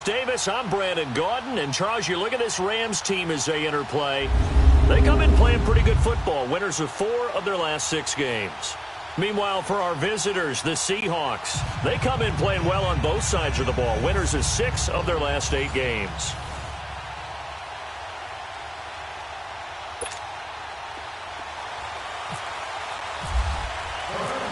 Davis. I'm Brandon Gaudin. And, Charles, you look at this Rams team as they interplay. They come in playing pretty good football. Winners of 4 of their last 6 games. Meanwhile, for our visitors, the Seahawks, they come in playing well on both sides of the ball. Winners of 6 of their last 8 games.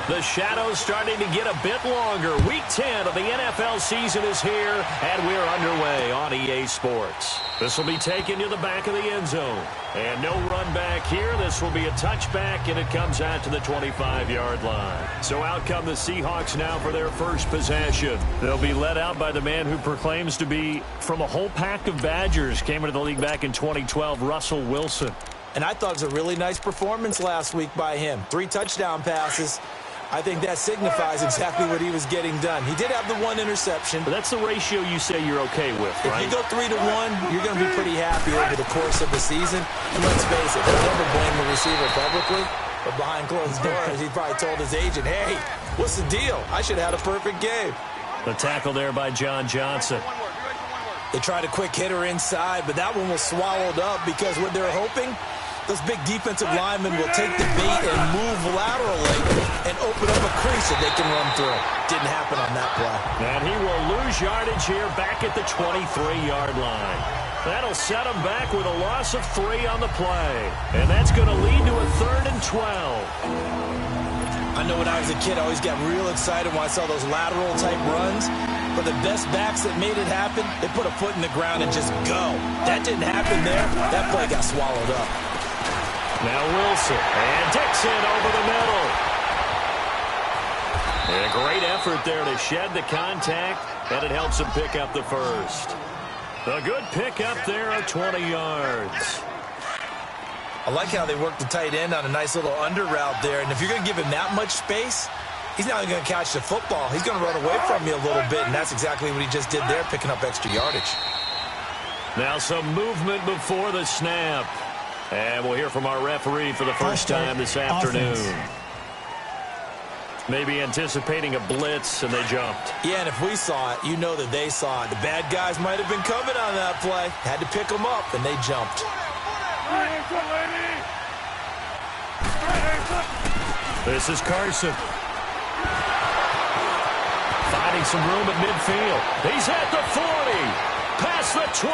The shadows starting to get a bit longer. Week 10 of the NFL season is here, and we're underway on EA Sports. This will be taken to the back of the end zone. And no run back here. This will be a touchback, and it comes out to the 25-yard line. So out come the Seahawks now for their first possession. They'll be led out by the man who proclaims to be from a whole pack of Badgers. Came into the league back in 2012, Russell Wilson. And I thought it was a really nice performance last week by him. 3 touchdown passes. I think that signifies exactly what he was getting done. He did have the 1 interception. But that's the ratio you say you're okay with, right? If you go 3 to 1, you're going to be pretty happy over the course of the season. And let's face it, he'll never blame the receiver publicly. But behind closed doors, he probably told his agent, hey, what's the deal? I should have had a perfect game. The tackle there by John Johnson. They tried a quick hitter inside, but that one was swallowed up because what they're hoping, those big defensive linemen will take the bait and move laterally and open up a crease that they can run through. Didn't happen on that play. And he will lose yardage here back at the 23-yard line. That'll set him back with a loss of 3 on the play. And that's going to lead to a 3rd and 12. I know when I was a kid, I always got real excited when I saw those lateral-type runs. But the best backs that made it happen, they put a foot in the ground and just go. That didn't happen there. That play got swallowed up. Now Wilson and Dixon over the middle. And a great effort there to shed the contact, and it helps him pick up the first. A good pickup there of 20 yards. I like how they work the tight end on a nice little under route there. And if you're going to give him that much space, he's not going to catch the football. He's going to run away from you a little bit, and that's exactly what he just did there, picking up extra yardage. Now some movement before the snap. And we'll hear from our referee for the first time this afternoon. Maybe anticipating a blitz, and they jumped. Yeah, and if we saw it, you know that they saw it. The bad guys might have been coming on that play. Had to pick them up, and they jumped. This is Carson. Finding some room at midfield. He's at the 40. Past the 20.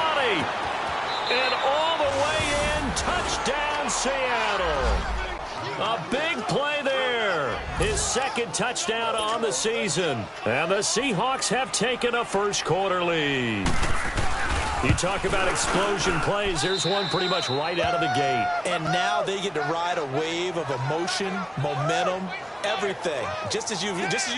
And all the way in. Touchdown, Seattle. A big play there. His 2nd touchdown on the season. And the Seahawks have taken a first-quarter lead. You talk about explosion plays. There's one pretty much right out of the gate. And now they get to ride a wave of emotion, momentum, everything. Just as you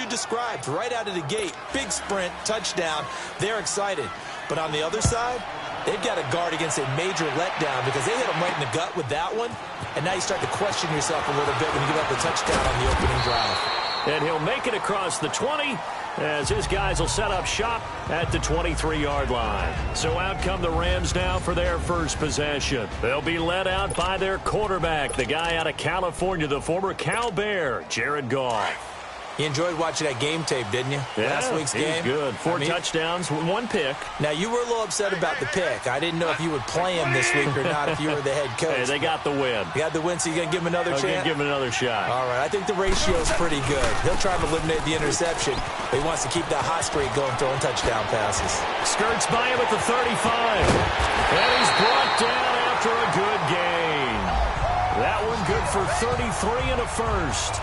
described, right out of the gate. Big sprint, touchdown. They're excited. But on the other side, they've got to guard against a major letdown because they hit them right in the gut with that one. And now you start to question yourself a little bit when you give up the touchdown on the opening drive. And he'll make it across the 20 as his guys will set up shop at the 23-yard line. So out come the Rams now for their first possession. They'll be led out by their quarterback, the guy out of California, the former Cal Bear, Jared Goff. You enjoyed watching that game tape, didn't you? Yeah, Last week's game. Good. 4 touchdowns, 1 pick. Now, you were a little upset about the pick. I didn't know if you would play him this week or not if you were the head coach. Hey, they got the win. You got the win, so you're going to give him another chance? I'm going to give him another shot. All right, I think the ratio is pretty good. He'll try to eliminate the interception, but he wants to keep that hot streak going, throwing touchdown passes. Skirts by him at the 35. And he's brought down after a good gain. That one good for 33 and a first.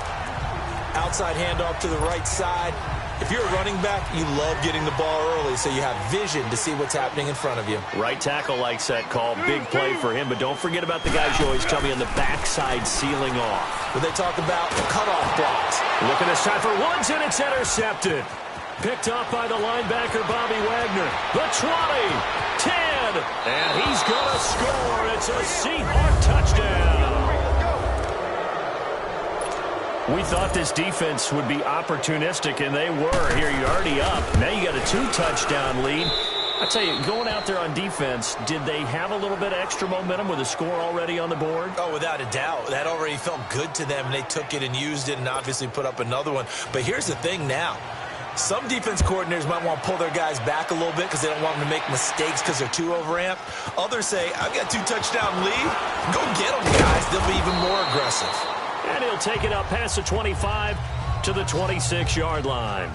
Outside handoff to the right side. If you're a running back, you love getting the ball early so you have vision to see what's happening in front of you. Right tackle likes that call. Big play for him, but don't forget about the guys you always tell me on the backside sealing off. When they talk about cutoff blocks. Look at this time for Woods, and it's intercepted. Picked off by the linebacker, Bobby Wagner. The 20, 10, and he's going to score. It's a Seahawk touchdown. We thought this defense would be opportunistic, and they were. Here, you're already up. Now you got a 2-touchdown lead. I tell you, going out there on defense, did they have a little bit of extra momentum with a score already on the board? Oh, without a doubt. That already felt good to them, and they took it and used it and obviously put up another one. But here's the thing now. Some defense coordinators might want to pull their guys back a little bit because they don't want them to make mistakes because they're too overamped. Others say, I've got 2-touchdown lead. Go get them, guys. They'll be even more aggressive. And he'll take it up past the 25 to the 26-yard line.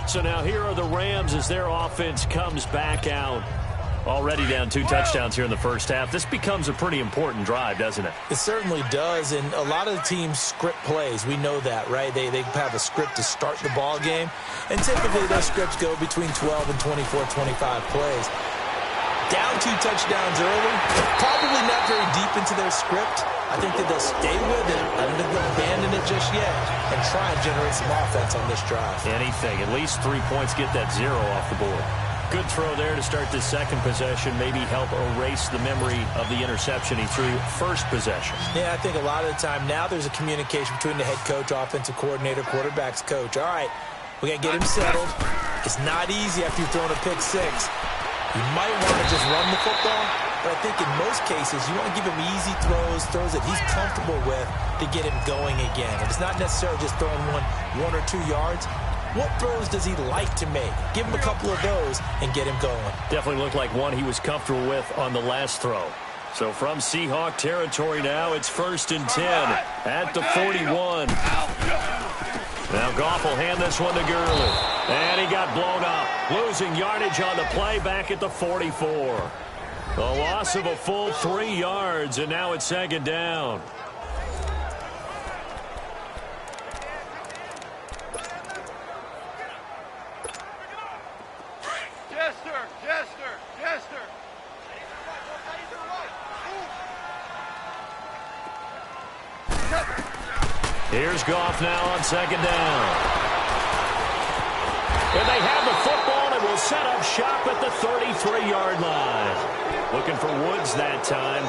So now here are the Rams as their offense comes back out. Already down 2 touchdowns here in the first half. This becomes a pretty important drive, doesn't it? It certainly does, and a lot of the teams script plays. We know that, right? They have a script to start the ball game, and typically those scripts go between 12 and 24, 25 plays. Down 2 touchdowns early, probably not very deep into their script. I think that they'll stay with it. I don't think they'll abandon it just yet and try and generate some offense on this drive. Anything. At least 3 points, get that 0 off the board. Good throw there to start this second possession. Maybe help erase the memory of the interception he threw first possession. Yeah, I think a lot of the time now there's a communication between the head coach, offensive coordinator, quarterback's coach. All right, we got to get him settled. It's not easy after you've thrown a pick 6. You might want to just run the football, but I think in most cases you want to give him easy throws that he's comfortable with to get him going again. And it's not necessarily just throwing one or 2 yards. What throws does he like to make? Give him a couple of those and get him going. Definitely looked like one he was comfortable with on the last throw. So from Seahawk territory now, it's 1st and 10 at the 41. Now Goff will hand this one to Gurley. And he got blown up. Losing yardage on the play back at the 44. A loss of a full 3 yards, and now it's 2nd down. Here's Goff now on 2nd down. And they have the football and will set up shop at the 33-yard line. Looking for Woods that time.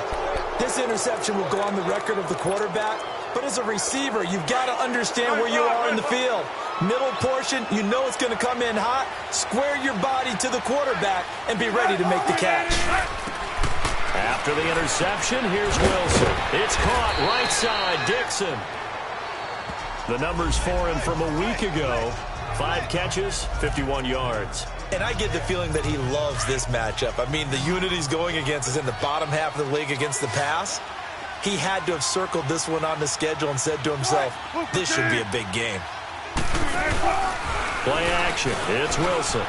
This interception will go on the record of the quarterback, but as a receiver, you've got to understand where you are in the field. Middle portion, you know it's going to come in hot. Square your body to the quarterback and be ready to make the catch. After the interception, here's Wilson. It's caught right side, Dixon. The numbers for him from a week ago. 5 catches, 51 yards. And I get the feeling that he loves this matchup. I mean, the unit he's going against is in the bottom half of the league against the pass. He had to have circled this one on the schedule and said to himself, this should be a big game. Play action. It's Wilson.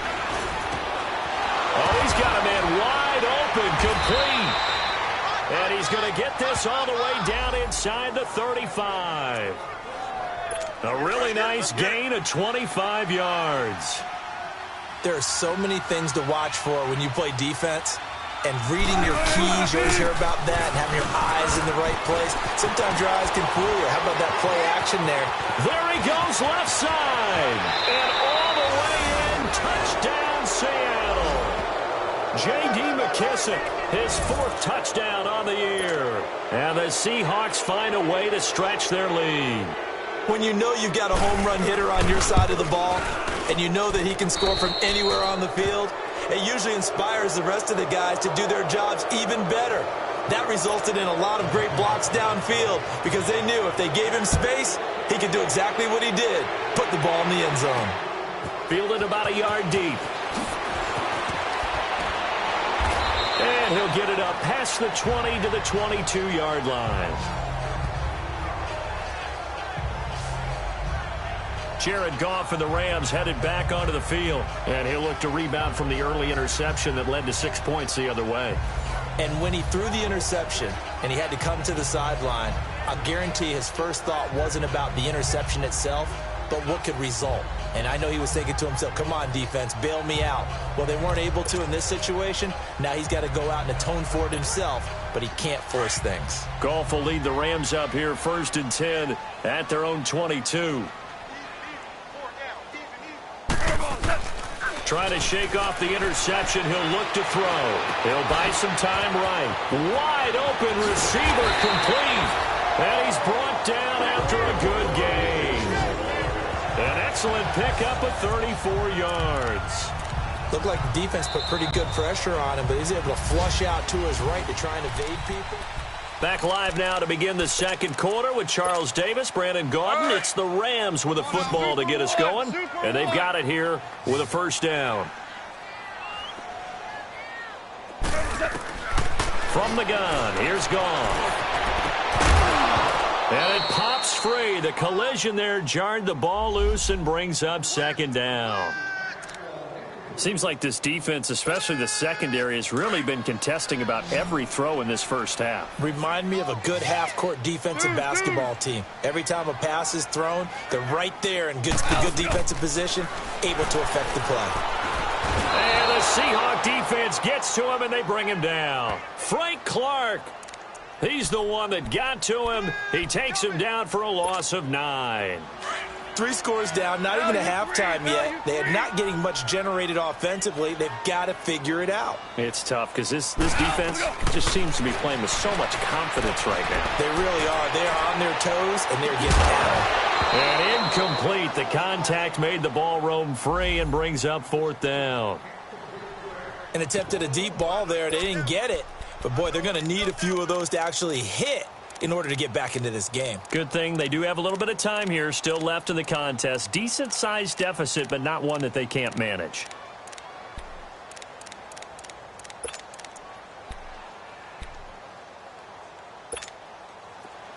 Oh, he's got a man wide open, complete. And he's going to get this all the way down inside the 35. A really nice gain of 25 yards. There are so many things to watch for when you play defense. And reading your keys, you always hear about that, and having your eyes in the right place. Sometimes your eyes can fool you. How about that play action there? There he goes, left side. And all the way in, touchdown Seattle. J.D. McKissick, his 4th touchdown on the year. And the Seahawks find a way to stretch their lead. When you know you've got a home run hitter on your side of the ball, and you know that he can score from anywhere on the field, it usually inspires the rest of the guys to do their jobs even better. That resulted in a lot of great blocks downfield because they knew if they gave him space, he could do exactly what he did, put the ball in the end zone. Fielded about a yard deep. And he'll get it up past the 20 to the 22-yard line. Jared Goff and the Rams headed back onto the field. And he'll look to rebound from the early interception that led to 6 points the other way. And when he threw the interception and he had to come to the sideline, I guarantee his first thought wasn't about the interception itself, but what could result. And I know he was thinking to himself, come on, defense, bail me out. Well, they weren't able to in this situation. Now he's got to go out and atone for it himself, but he can't force things. Goff will lead the Rams up here 1st and 10 at their own 22. Trying to shake off the interception. He'll look to throw. He'll buy some time right. Wide open receiver complete. And he's brought down after a good gain. An excellent pickup of 34 yards. Looked like the defense put pretty good pressure on him, but he's able to flush out to his right to try and evade people. Back live now to begin the second quarter with Charles Davis, Brandon Gaudin. It's the Rams with a football to get us going, and they've got it here with a first down. From the gun, here's Goff. And it pops free. The collision there jarred the ball loose and brings up second down. Seems like this defense, especially the secondary, has really been contesting about every throw in this first half. Remind me of a good half-court defensive basketball team. Every time a pass is thrown, they're right there in good defensive position, able to affect the play. And the Seahawk defense gets to him, and they bring him down. Frank Clark, he's the one that got to him. He takes him down for a loss of 9. 3 scores down, not even a halftime yet. They are not getting much generated offensively. They've got to figure it out. It's tough because this defense just seems to be playing with so much confidence right now. They really are. They are on their toes, and they're getting down. And incomplete. The contact made the ball roam free and brings up 4th down. An attempt at a deep ball there. They didn't get it. But, boy, they're going to need a few of those to actually hit in order to get back into this game. Good thing they do have a little bit of time here still left in the contest. Decent-sized deficit, but not one that they can't manage.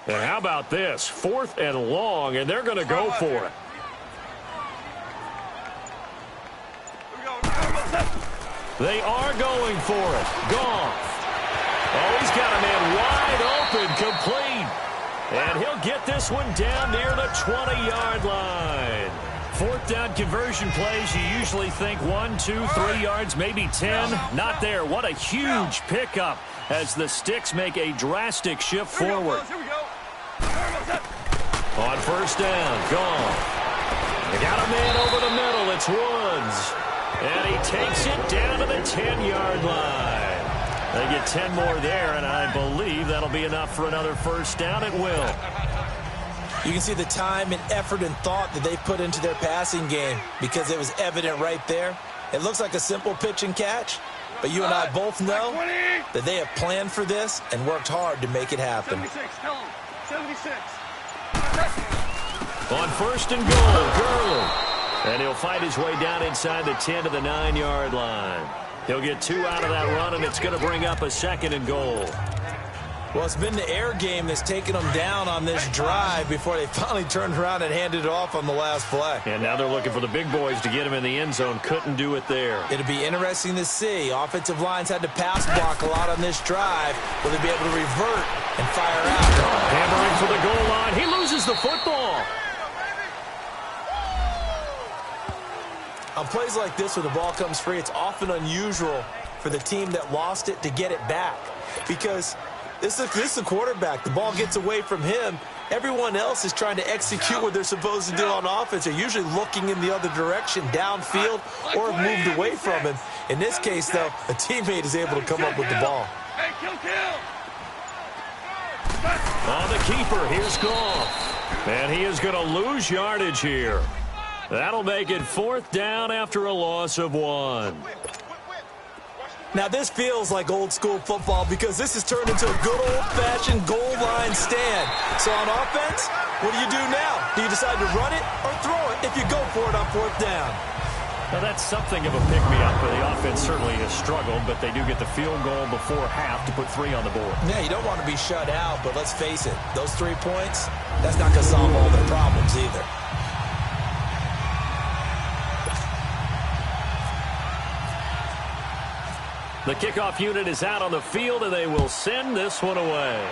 And how about this? 4th and long, and they're going to go for it. They are going for it. Goff. Oh, he's got a man wide open, complete. And he'll get this one down near the 20-yard line. 4th down conversion plays, you usually think 1, 2, 3 yards, maybe 10. Not there. What a huge pickup as the Sticks make a drastic shift forward. On 1st down, Goff. They got a man over the middle. It's Woods. And he takes it down to the 10-yard line. They get 10 more there, and I believe that'll be enough for another first down. It will. You can see the time and effort and thought that they've put into their passing game because it was evident right there. It looks like a simple pitch and catch, but you and I both know that they have planned for this and worked hard to make it happen. 76, tell him. 76. On 1st and goal, Gurley. And he'll fight his way down inside the 10 to the 9-yard line. He'll get 2 out of that run, and it's going to bring up a 2nd and goal. Well, it's been the air game that's taken them down on this drive before they finally turned around and handed it off on the last play. And now they're looking for the big boys to get him in the end zone. Couldn't do it there. It'll be interesting to see. Offensive lines had to pass block a lot on this drive. Will they be able to revert and fire out? Hammering for the goal line. He loses the football. On plays like this where the ball comes free, it's often unusual for the team that lost it to get it back because this is a quarterback. The ball gets away from him. Everyone else is trying to execute what they're supposed to do on offense. They're usually looking in the other direction, downfield, or have moved away from him. In this case, though, a teammate is able to come up with the ball. Hey, kill. On the keeper, here's Goff. And he is going to lose yardage here. That'll make it 4th down after a loss of 1. Now, this feels like old-school football because this has turned into a good old-fashioned goal line stand. So on offense, what do you do now? Do you decide to run it or throw it if you go for it on 4th down? Now, that's something of a pick-me-up. The offense certainly has struggled, but they do get the field goal before half to put 3 on the board. Yeah, you don't want to be shut out, but let's face it. Those 3 points, that's not going to solve all their problems either. The kickoff unit is out on the field, and they will send this one away.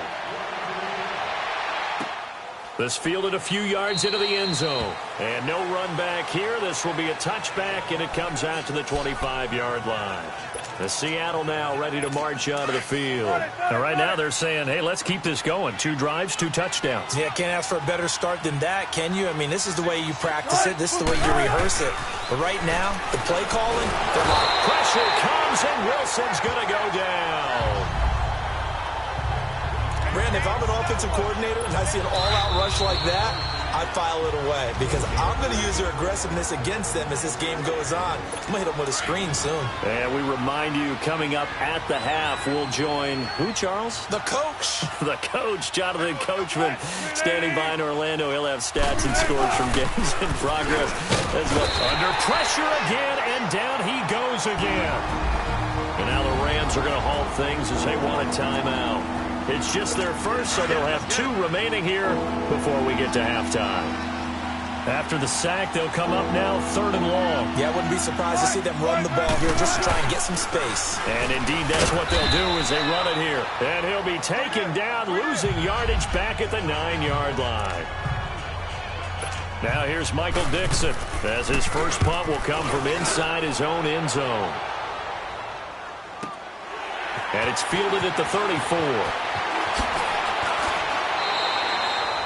This fielded a few yards into the end zone. And no run back here. This will be a touchback, and it comes out to the 25-yard line. The Seattle now ready to march out of the field. Now, right now they're saying, hey, let's keep this going. 2 drives, 2 touchdowns. Yeah, can't ask for a better start than that, can you? I mean, this is the way you practice it. This is the way you rehearse it. But right now, the play calling, they're like, pressure comes, and Wilson's going to go down. Brandon, if I'm an offensive coordinator and I see an all-out rush like that, I file it away because I'm going to use their aggressiveness against them as this game goes on. I'm going to hit them with a screen soon. And we remind you, coming up at the half, we'll join who, Charles? The coach. The coach, Jonathan Coachman, standing by in Orlando. He'll have stats and scores from games in progress. As well. Under pressure again, and down he goes again. And now the Rams are going to halt things as they want a timeout. It's just their first, so they'll have 2 remaining here before we get to halftime. After the sack, they'll come up now 3rd and long. Yeah, I wouldn't be surprised to see them run the ball here just to try and get some space. And indeed, that's what they'll do as they run it here. And he'll be taken down, losing yardage back at the 9-yard line. Now here's Michael Dixon as his first punt will come from inside his own end zone. And it's fielded at the 34.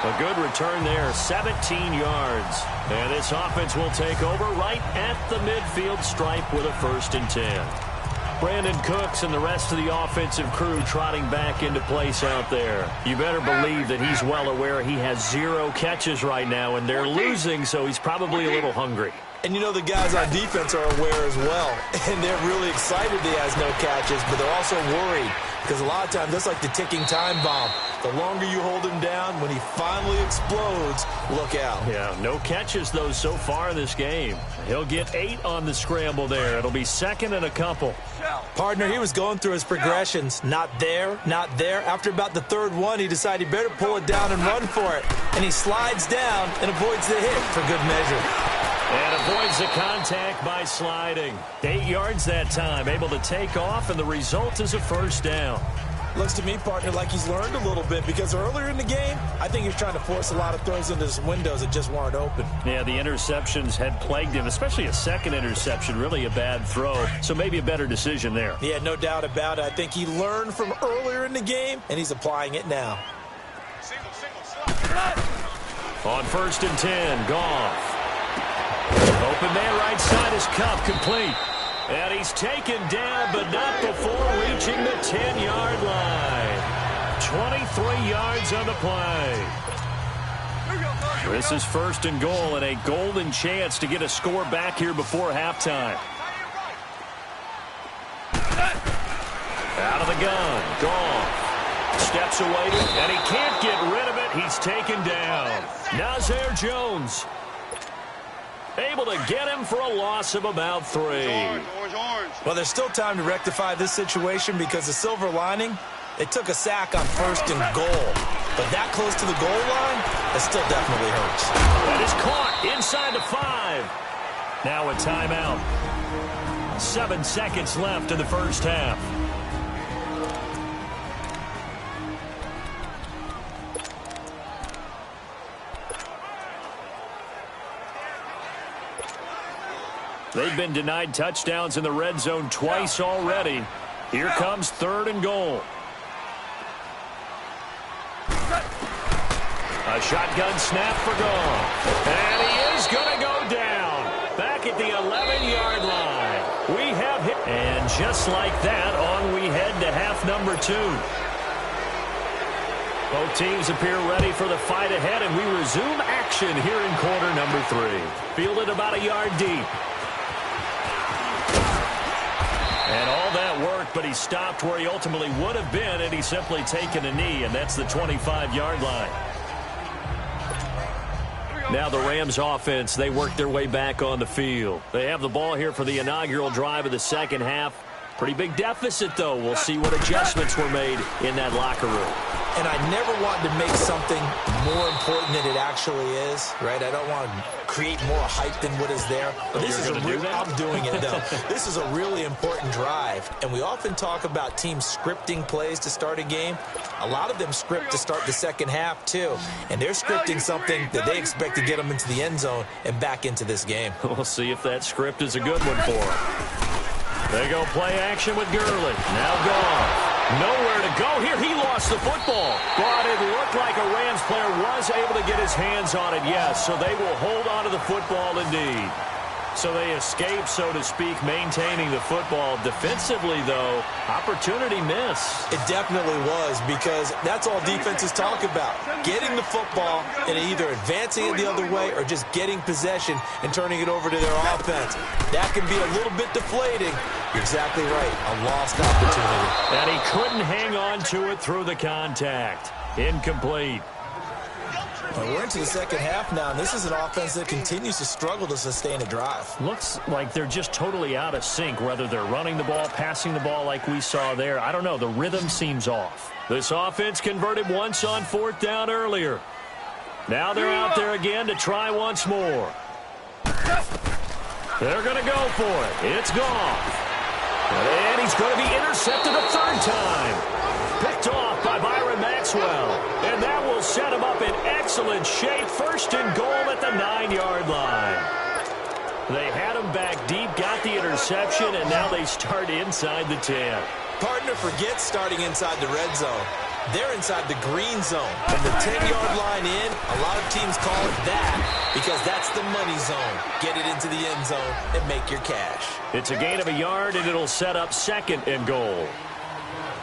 A good return there, 17 yards. And this offense will take over right at the midfield stripe with a 1st and 10. Brandon Cooks and the rest of the offensive crew trotting back into place out there. You better believe that he's well aware he has 0 catches right now, and they're losing, so he's probably a little hungry. And you know the guys on defense are aware as well. And they're really excited he has no catches, but they're also worried. Because a lot of times, that's like the ticking time bomb. The longer you hold him down, when he finally explodes, look out. Yeah, no catches, though, so far in this game. He'll get 8 on the scramble there. It'll be 2nd and a couple. Partner, he was going through his progressions. Not there, not there. After about the 3rd one, he decided he better pull it down and run for it. And he slides down and avoids the hit for good measure. And avoids the contact by sliding. 8 yards that time, able to take off, and the result is a 1st down. Looks to me, partner, like he's learned a little bit because earlier in the game, I think he was trying to force a lot of throws into his windows that just weren't open. Yeah, the interceptions had plagued him, especially a 2nd interception, really a bad throw. So maybe a better decision there. Yeah, no doubt about it. I think he learned from earlier in the game, and he's applying it now. On 1st and 10, Goff. Open man right side is Kupp, complete. And he's taken down, but not before reaching the 10-yard line. 23 yards on the play. This is 1st and goal, and a golden chance to get a score back here before halftime. Out of the gun, Goff. Steps away, and he can't get rid of it. He's taken down. Nazir Jones able to get him for a loss of about 3. Well, there's still time to rectify this situation because the silver lining, they took a sack on 1st and goal. But that close to the goal line, it still definitely hurts. That is caught inside the 5. Now a timeout. 7 seconds left in the 1st half. They've been denied touchdowns in the red zone twice already. Here comes 3rd and goal. A shotgun snap for Goff. And he is going to go down. Back at the 11-yard line. We have hit. And just like that, on we head to half number 2. Both teams appear ready for the fight ahead, and we resume action here in quarter number 3. Fielded about a yard deep. And all that worked, but he stopped where he ultimately would have been, and he's simply taken a knee, and that's the 25-yard line. Now the Rams offense, they work their way back on the field. They have the ball here for the inaugural drive of the 2nd half. Pretty big deficit, though. We'll see what adjustments were made in that locker room. And I never wanted to make something more important than it actually is, right? I don't want to create more hype than what is there. But this is a real, I'm doing it, though. This is a really important drive. And we often talk about teams scripting plays to start a game. A lot of them script to start the 2nd half, too. And they're scripting something that they expect to get them into the end zone and back into this game. We'll see if that script is a good one for them. They go play action with Gurley. Now Goff. Nowhere to go here. He lost the football. But it looked like a Rams player was able to get his hands on it, yes. So they will hold on to the football indeed. So they escape, so to speak, maintaining the football. Defensively, though, opportunity miss. It definitely was, because that's all defenses talk about. Getting the football and either advancing it the other way or just getting possession and turning it over to their offense. That can be a little bit deflating. You're exactly right. A lost opportunity. And he couldn't hang on to it through the contact. Incomplete. We're into the second half now, and this is an offense that continues to struggle to sustain a drive. Looks like they're just totally out of sync, whether they're running the ball, passing the ball like we saw there. I don't know. The rhythm seems off. This offense converted once on 4th down earlier. Now they're out there again to try once more. They're going to go for it. It's Goff. And he's going to be intercepted a 3rd time. Picked off by Byron Maxwell. And that will set him up in excellent shape. 1st and goal at the 9-yard line. They had him back deep, got the interception, and now they start inside the 10. Partner forgets starting inside the red zone. They're inside the green zone. From the 10-yard line in, a lot of teams call it that because that's the money zone. Get it into the end zone and make your cash. It's a gain of a yard, and it'll set up 2nd and goal.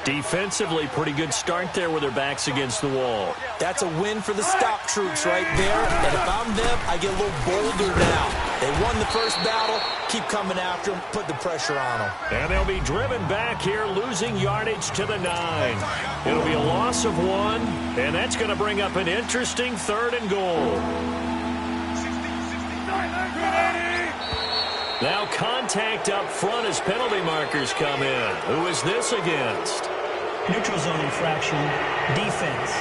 Defensively, pretty good start there with their backs against the wall. That's a win for the stop troops right there. And if I'm them, I get a little bolder now. They won the first battle. Keep coming after them. Put the pressure on them. And they'll be driven back here, losing yardage to the 9. It'll be a loss of 1, and that's going to bring up an interesting 3rd and goal. Now contact up front as penalty markers come in. Who is this against? Neutral zone infraction, defense.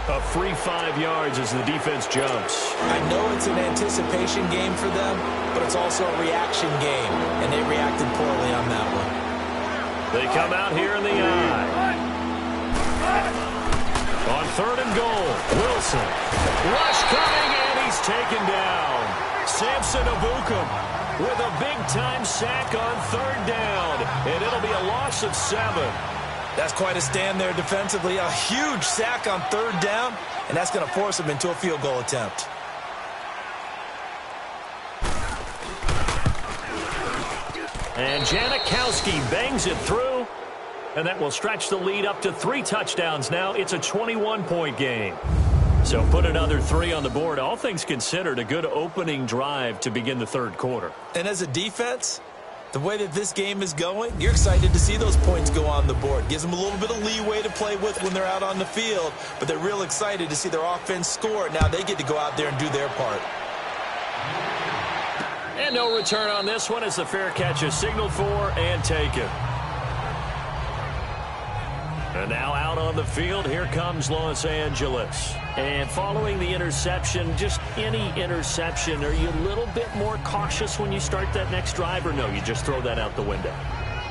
A free 5 yards as the defense jumps. I know it's an anticipation game for them, but it's also a reaction game, and they reacted poorly on that one. They come out here in the eye. On 3rd and goal, Wilson. Rush coming, and he's taken down. Samson Ebukam with a big-time sack on 3rd down, and it'll be a loss of 7. That's quite a stand there defensively. A huge sack on 3rd down, and that's going to force them into a field goal attempt. And Janikowski bangs it through, and that will stretch the lead up to 3 touchdowns now. It's a 21-point game. So put another 3 on the board. All things considered, a good opening drive to begin the 3rd quarter. And as a defense, the way that this game is going, you're excited to see those points go on the board. Gives them a little bit of leeway to play with when they're out on the field, but they're real excited to see their offense score. Now they get to go out there and do their part. And no return on this one as the fair catch is signaled for and taken. And now out on the field, here comes Los Angeles. And following the interception, just any interception, are you a little bit more cautious when you start that next drive, or no, you just throw that out the window?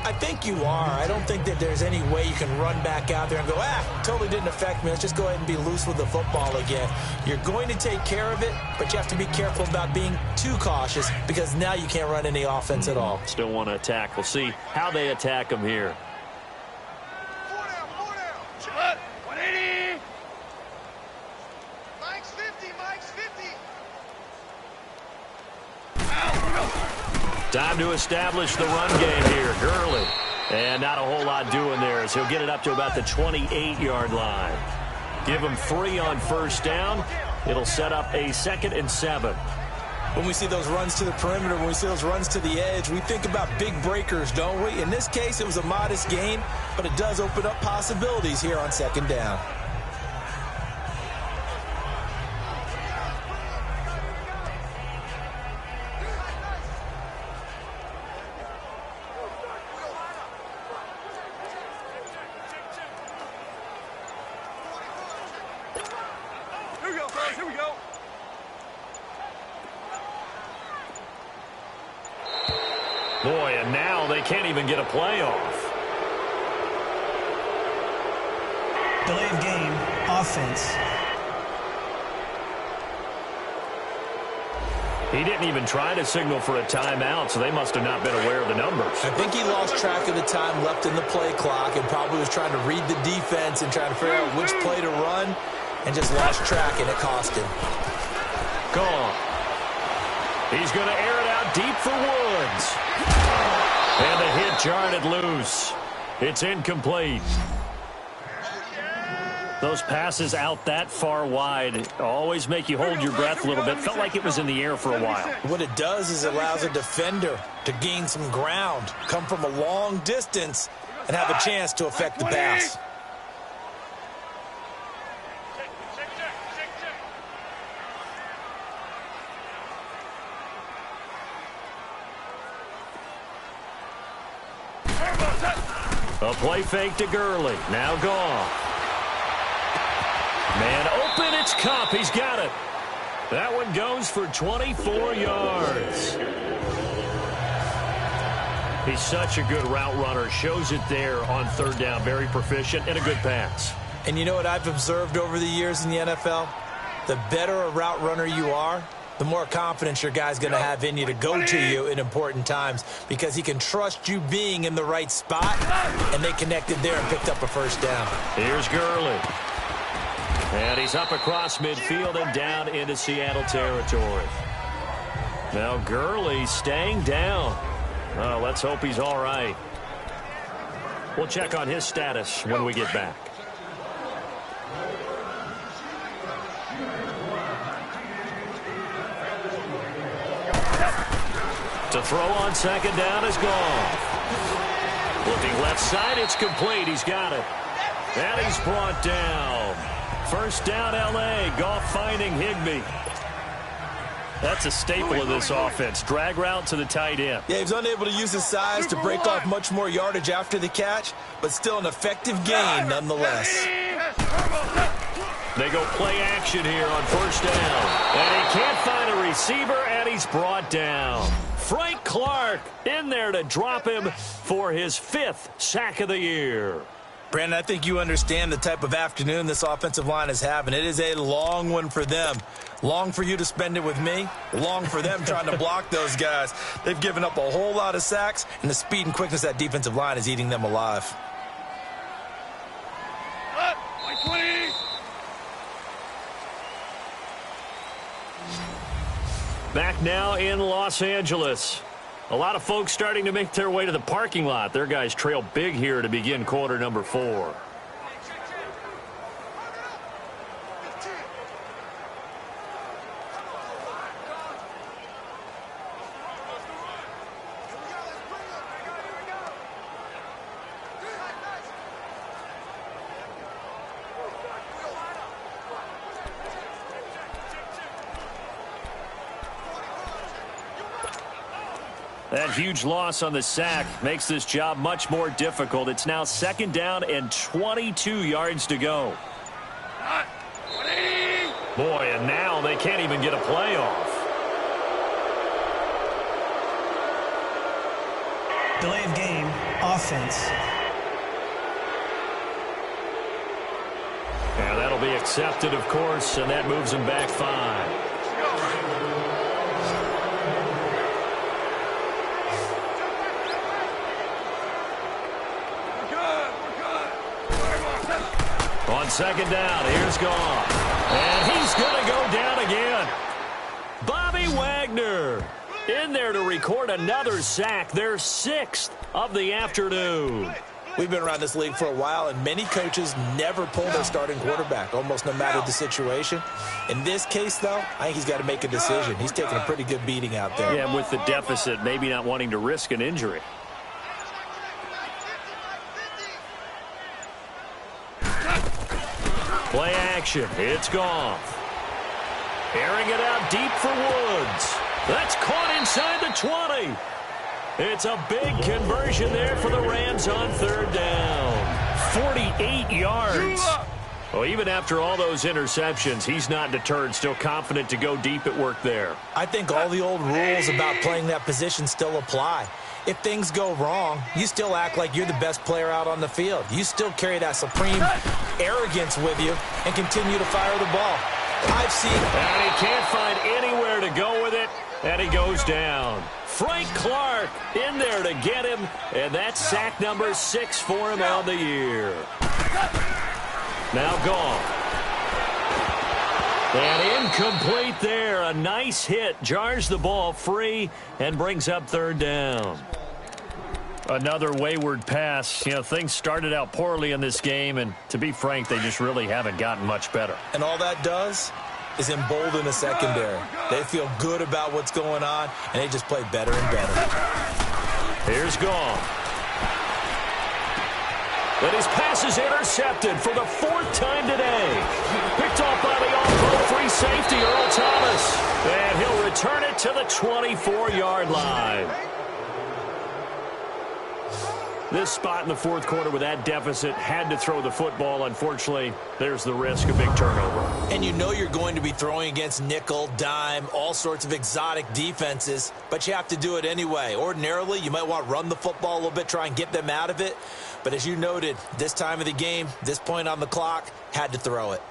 I think you are. I don't think that there's any way you can run back out there and go, totally didn't affect me. Let's just go ahead and be loose with the football again. You're going to take care of it, but you have to be careful about being too cautious because now you can't run any offense at all. Still want to attack. We'll see how they attack them here. 180. Mike's 50. Mike's 50. Time to establish the run game here. Gurley. And not a whole lot doing there as he'll get it up to about the 28-yard line. Give him 3 on 1st down. It'll set up a 2nd and 7. When we see those runs to the perimeter, when we see those runs to the edge, we think about big breakers, don't we? In this case, it was a modest gain, but it does open up possibilities here on 2nd down. Here we go, fellas. Here we go. Boy, and now they can't even get a play off. Delay of game, offense. He didn't even try to signal for a timeout, so they must have not been aware of the numbers. I think he lost track of the time left in the play clock and probably was trying to read the defense and trying to figure out which play to run. and just lost track, and it cost him. Gone. He's going to air it out deep for Woods. And the hit jarred it loose. It's incomplete. Those passes out that far wide always make you hold your breath a little bit. Felt like it was in the air for a while. What it does is it allows a defender to gain some ground, come from a long distance, and have a chance to affect the pass. A play fake to Gurley. Now gone. Man open, it's Kupp. He's got it. That one goes for 24 yards. He's such a good route runner. Shows it there on third down. Very proficient and a good pass. And you know what I've observed over the years in the NFL? The better a route runner you are, the more confidence your guy's going to have in you to go to you in important times because he can trust you being in the right spot, and they connected there and picked up a first down. Here's Gurley. And he's up across midfield and down into Seattle territory. Now Gurley staying down. Oh, let's hope he's all right. We'll check on his status when we get back. To throw on second down is Goff. Looking left side, it's complete. He's got it. And he's brought down. First down, L.A. Goff finding Higbee. That's a staple of this offense. Drag route to the tight end. Yeah, he's unable to use his size to break off much more yardage after the catch, but still an effective gain nonetheless. They go play action here on first down. And he can't find a receiver, and he's brought down. Frank Clark in there to drop him for his 5th sack of the year. Brandon, I think you understand the type of afternoon this offensive line is having. It is a long one for them. Long for you to spend it with me. Long for them trying to block those guys. They've given up a whole lot of sacks, and the speed and quickness of that defensive line is eating them alive. Back now in Los Angeles. A lot of folks starting to make their way to the parking lot. Their guys trail big here to begin quarter number 4. That huge loss on the sack makes this job much more difficult. It's now second down and 22 yards to go. Boy, and now they can't even get a play off. Delay of game, offense. Yeah, that'll be accepted, of course, and that moves them back 5. On second down, here's Goff. And he's going to go down again. Bobby Wagner in there to record another sack, their 6th of the afternoon. We've been around this league for a while, and many coaches never pull their starting quarterback, almost no matter the situation. In this case, though, I think he's got to make a decision. He's taking a pretty good beating out there. Yeah, with the deficit, maybe not wanting to risk an injury. Play action. It's Goff. Airing it out deep for Woods. That's caught inside the 20. It's a big conversion there for the Rams on third down. 48 yards. Well, even after all those interceptions, he's not deterred, still confident to go deep at work there. I think all the old rules about playing that position still apply. If things go wrong, you still act like you're the best player out on the field. You still carry that supreme arrogance with you and continue to fire the ball. I've seen... And he can't find anywhere to go with it, and he goes down. Frank Clark in there to get him, and that's sack number 6 for him on the year. Now Goff. And incomplete there. A nice hit. Jars the ball free and brings up third down. Another wayward pass. You know, things started out poorly in this game, and to be frank, they just really haven't gotten much better. And all that does is embolden the secondary. They feel good about what's going on, and they just play better and better. Here's Gone. And his pass is intercepted for the fourth time today. Picked off by the all-pro free safety, Earl Thomas. And he'll return it to the 24-yard line. This spot in the fourth quarter with that deficit, had to throw the football. Unfortunately, there's the risk of big turnover. And you know you're going to be throwing against nickel, dime, all sorts of exotic defenses, but you have to do it anyway. Ordinarily, you might want to run the football a little bit, try and get them out of it. But as you noted, this time of the game, this point on the clock, had to throw it.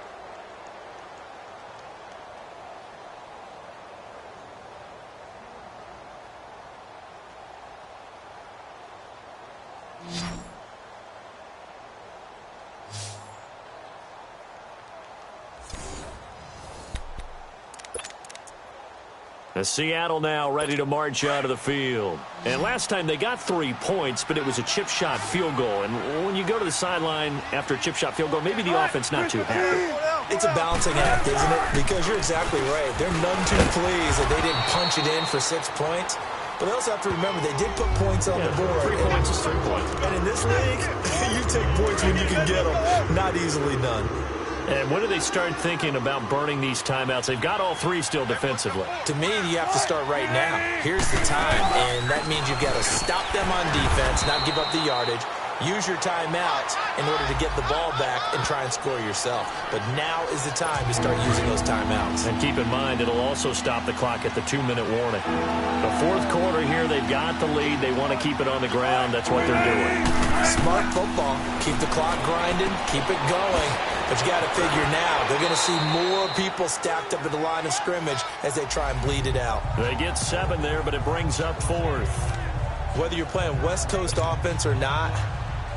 Seattle now ready to march out of the field. And last time they got 3 points, but it was a chip shot field goal. And when you go to the sideline after a chip shot field goal, maybe the offense not too happy. It's a balancing act, isn't it? Because you're exactly right. They're none too pleased that they didn't punch it in for 6 points. But they also have to remember they did put points on the board. 3 points is 3 points. And in this league, you take points when you can get them. Not easily done. And when do they start thinking about burning these timeouts? They've got all 3 still defensively. To me, you have to start right now. Here's the time, and that means you've got to stop them on defense, not give up the yardage. Use your timeouts in order to get the ball back and try and score yourself. But now is the time to start using those timeouts. And keep in mind, it'll also stop the clock at the 2-minute warning. The fourth quarter here, they've got the lead. They want to keep it on the ground. That's what they're doing. Smart football. Keep the clock grinding. Keep it going. But you got to figure now, they're going to see more people stacked up at the line of scrimmage as they try and bleed it out. They get 7 there, but it brings up 4th. Whether you're playing West Coast offense or not,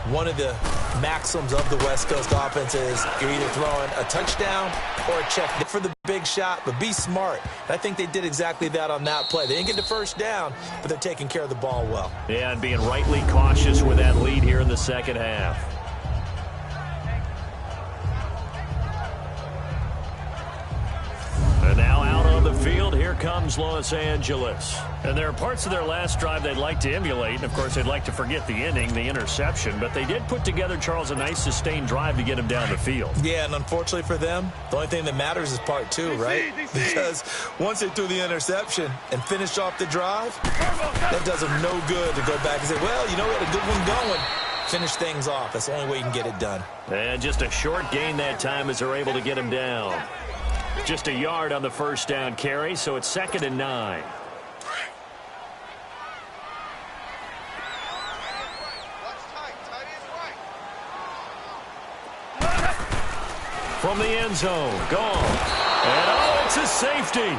one of the maxims of the West Coast offense is you're either throwing a touchdown or a check for the big shot, but be smart. And I think they did exactly that on that play. They didn't get the first down, but they're taking care of the ball well. Yeah, and being rightly cautious with that lead here in the second half. And now out on the field, here comes Los Angeles. And there are parts of their last drive they'd like to emulate. And, of course, they'd like to forget the inning, the interception. But they did put together, Charles, a nice sustained drive to get him down the field. Yeah, and unfortunately for them, the only thing that matters is part 2, right? Because once they threw the interception and finished off the drive, that does them no good to go back and say, well, you know, we had a good one going. Finish things off. That's the only way you can get it done. And just a short gain that time as they're able to get him down. Just a yard on the first down carry, so it's 2nd and 9. From the end zone, Goff. And oh, it's a safety.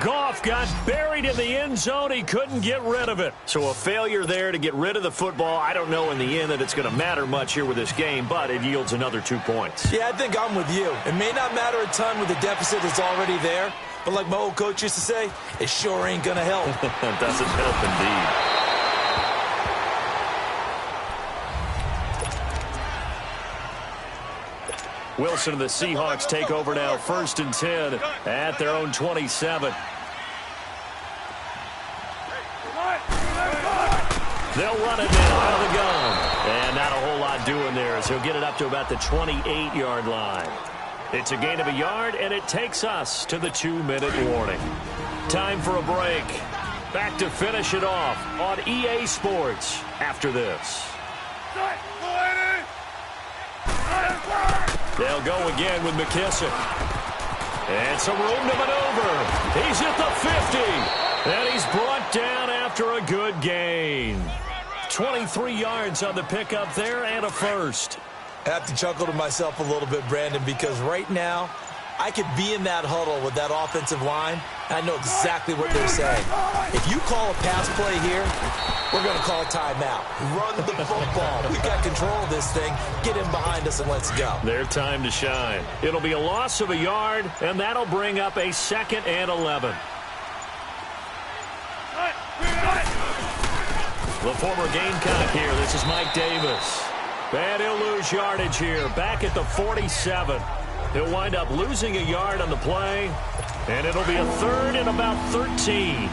Goff got buried in the end zone. He couldn't get rid of it. So a failure there to get rid of the football. I don't know in the end that it's going to matter much here with this game, but it yields another 2 points. Yeah, I think I'm with you. It may not matter a ton with the deficit that's already there, but like my old coach used to say, it sure ain't going to help. It doesn't help indeed. Wilson and the Seahawks take over now, 1st and 10 at their own 27. They'll run it now out of the gun. And not a whole lot doing there as he'll get it up to about the 28-yard line. It's a gain of a yard, and it takes us to the 2-minute warning. Time for a break. Back to finish it off on EA Sports after this. They'll go again with McKissick. And some room to maneuver. He's at the 50. And he's brought down after a good gain. 23 yards on the pickup there and a first. I have to chuckle to myself a little bit, Brandon, because right now I could be in that huddle with that offensive line, and I know exactly what they're saying. If you call a pass play here, we're going to call a timeout. Run the football. We've got control of this thing. Get him behind us and let's go. Their time to shine. It'll be a loss of a yard, and that'll bring up a 2nd and 11. The former Gamecock here. This is Mike Davis. And he'll lose yardage here. Back at the 47. He'll wind up losing a yard on the play. And it'll be a 3rd and about 13.